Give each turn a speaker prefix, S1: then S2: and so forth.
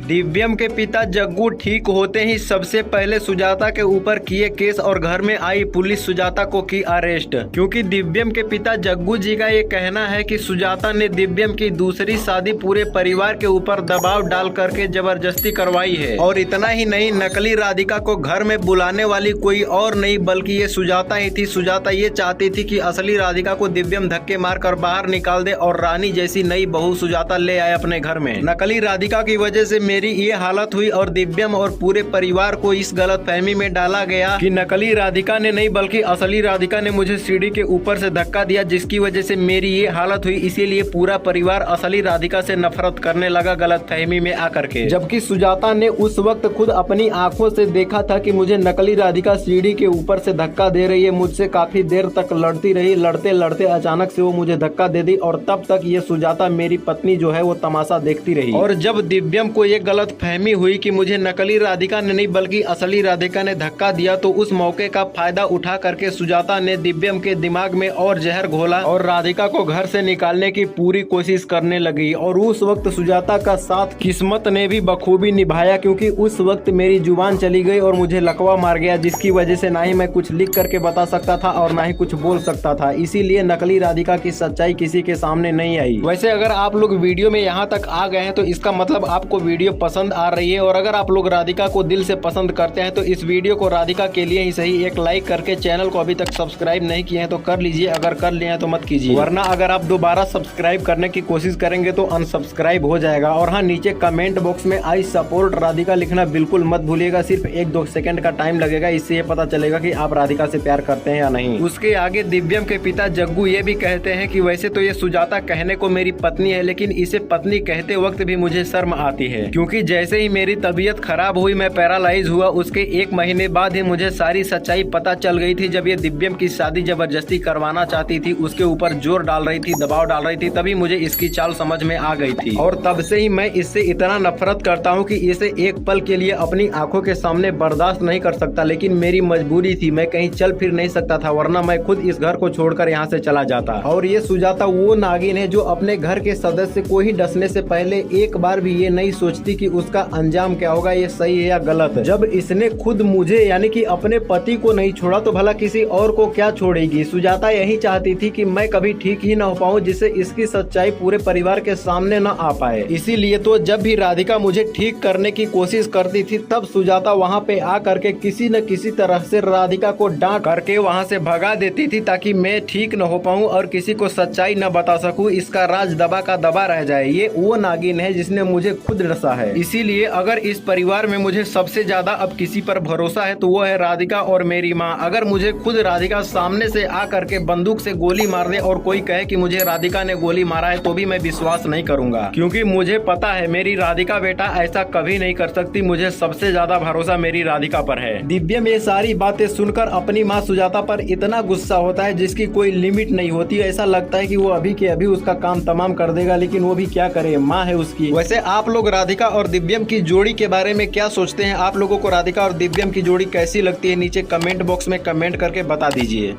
S1: दिव्यम के पिता जग्गू ठीक होते ही सबसे पहले सुजाता के ऊपर किए केस और घर में आई पुलिस सुजाता को की अरेस्ट, क्योंकि दिव्यम के पिता जग्गू जी का ये कहना है कि सुजाता ने दिव्यम की दूसरी शादी पूरे परिवार के ऊपर दबाव डाल करके जबरदस्ती करवाई है। और इतना ही नहीं, नकली राधिका को घर में बुलाने वाली कोई और नहीं बल्कि ये सुजाता ही थी। सुजाता ये चाहती थी कि असली राधिका को दिव्यम धक्के मारकर बाहर निकाल दे और रानी जैसी नई बहू सुजाता ले आए अपने घर में। नकली राधिका की वजह से मेरी ये हालत हुई और दिव्यम और पूरे परिवार को इस गलतफहमी में डाला गया कि नकली राधिका ने नहीं बल्कि असली राधिका ने मुझे सीढ़ी के ऊपर से धक्का दिया, जिसकी वजह से मेरी ये हालत हुई। इसीलिए पूरा परिवार असली राधिका से नफरत करने लगा गलतफहमी में आकर के। जबकि सुजाता ने उस वक्त खुद अपनी आंखों से देखा था कि मुझे नकली राधिका सीढ़ी के ऊपर से धक्का दे रही है। मुझसे काफी देर तक लड़ती रही, लड़ते लड़ते अचानक से वो मुझे धक्का दे दी और तब तक ये सुजाता मेरी पत्नी जो है वो तमाशा देखती रही। और जब दिव्यम को ये गलतफहमी हुई कि मुझे नकली राधिका ने नहीं बल्कि असली राधिका ने धक्का दिया, तो उस मौके का फायदा उठा करके सुजाता ने दिव्यम के दिमाग में और जहर घोला और राधिका को घर से निकालने की पूरी कोशिश करने लगी। और उस वक्त सुजाता का साथ किस्मत ने भी बखूबी निभाया, क्योंकि उस वक्त मेरी जुबान चली गई और मुझे लकवा मार गया, जिसकी वजह से ना ही मैं कुछ लिख करके बता सकता था और ना ही कुछ बोल सकता था। इसीलिए नकली राधिका की सच्चाई किसी के सामने नहीं आई। वैसे अगर आप लोग वीडियो में यहाँ तक आ गए हैं तो इसका मतलब आपको वीडियो पसंद आ रही है। और अगर आप लोग राधिका को दिल से पसंद करते हैं तो इस वीडियो को राधिका के लिए ही सही एक लाइक करके चैनल को अभी तक सब्सक्राइब नहीं किए हैं तो कर लीजिए, अगर कर लिए हैं तो मत कीजिए, वरना अगर आप दोबारा सब्सक्राइब करने की कोशिश करेंगे तो अनसब्सक्राइब हो जाएगा। और हाँ, नीचे कमेंट बॉक्स में आई सपोर्ट राधिका लिखना बिल्कुल मत भूलिएगा। सिर्फ 1-2 सेकंड का टाइम लगेगा, इससे ये पता चलेगा कि आप राधिका से प्यार करते हैं या नहीं। उसके आगे दिव्यम के पिता जग्गू ये भी कहते हैं कि वैसे तो ये सुजाता कहने को मेरी पत्नी है, लेकिन इसे पत्नी कहते वक्त भी मुझे शर्म आती है, क्योंकि जैसे ही मेरी तबीयत खराब हुई, मैं पैरालाइज हुआ, उसके 1 महीने बाद ही मुझे सारी सच्चाई पता चल गई थी। जब ये दिव्यम की शादी जबरदस्ती करवाना चाहती थी, उसके ऊपर जोर डाल रही थी, दबाव डाल रही थी, तभी मुझे इसकी चाल समझ में आ गई थी। और तब से ही मैं इससे इतना नफरत करता हूँ कि इसे एक पल के लिए अपनी आंखों के सामने बर्दाश्त नहीं कर सकता। लेकिन मेरी मजबूरी थी, मैं कहीं चल फिर नहीं सकता था, वरना मैं खुद इस घर को छोड़कर यहाँ से चला जाता। और ये सुजाता वो नागिन है जो अपने घर के सदस्य को ही डसने से पहले एक बार भी ये नहीं सोचती कि उसका अंजाम क्या होगा, ये सही है या गलत। जब इसने खुद मुझे यानी कि अपने पति को नहीं छोड़ा तो भला किसी और को क्या छोड़ेगी। सुजाता यही चाहती थी कि मैं कभी ठीक ही न हो पाऊं, जिससे इसकी सच्चाई पूरे परिवार के सामने न आ पाए। इसीलिए तो जब भी राधिका मुझे ठीक करने की कोशिश करती थी, तब सुजाता वहाँ पे आ करके किसी न किसी तरह से राधिका को डांट करके वहाँ से भगा देती थी, ताकि मैं ठीक न हो पाऊं और किसी को सच्चाई न बता सकूं, इसका राज दबा का दबा रह जाए। ये वो नागिन है जिसने मुझे खुद डसा है। इसीलिए अगर इस परिवार में मुझे सबसे ज्यादा अब किसी पर भरोसा है तो वो है राधिका और मेरी माँ। अगर मुझे खुद राधिका सामने से आ करके बंदूक से गोली मार दे और कोई कहे कि मुझे राधिका ने गोली मारा है, तो भी मैं विश्वास नहीं करूंगा, क्योंकि मुझे पता है मेरी राधिका बेटा ऐसा कभी नहीं कर सकती। मुझे सबसे ज्यादा भरोसा मेरी राधिका पर है। दिव्यम ये सारी बातें सुनकर अपनी माँ सुजाता पर इतना गुस्सा होता है जिसकी कोई लिमिट नहीं होती। ऐसा लगता है कि वो अभी के अभी उसका काम तमाम कर देगा, लेकिन वो भी क्या करे, माँ है उसकी। वैसे आप लोग राधिका और दिव्यम की जोड़ी के बारे में क्या सोचते हैं? आप लोगों को राधिका और दिव्यम की जोड़ी कैसी लगती है? नीचे कमेंट बॉक्स में कमेंट करके बता दीजिए।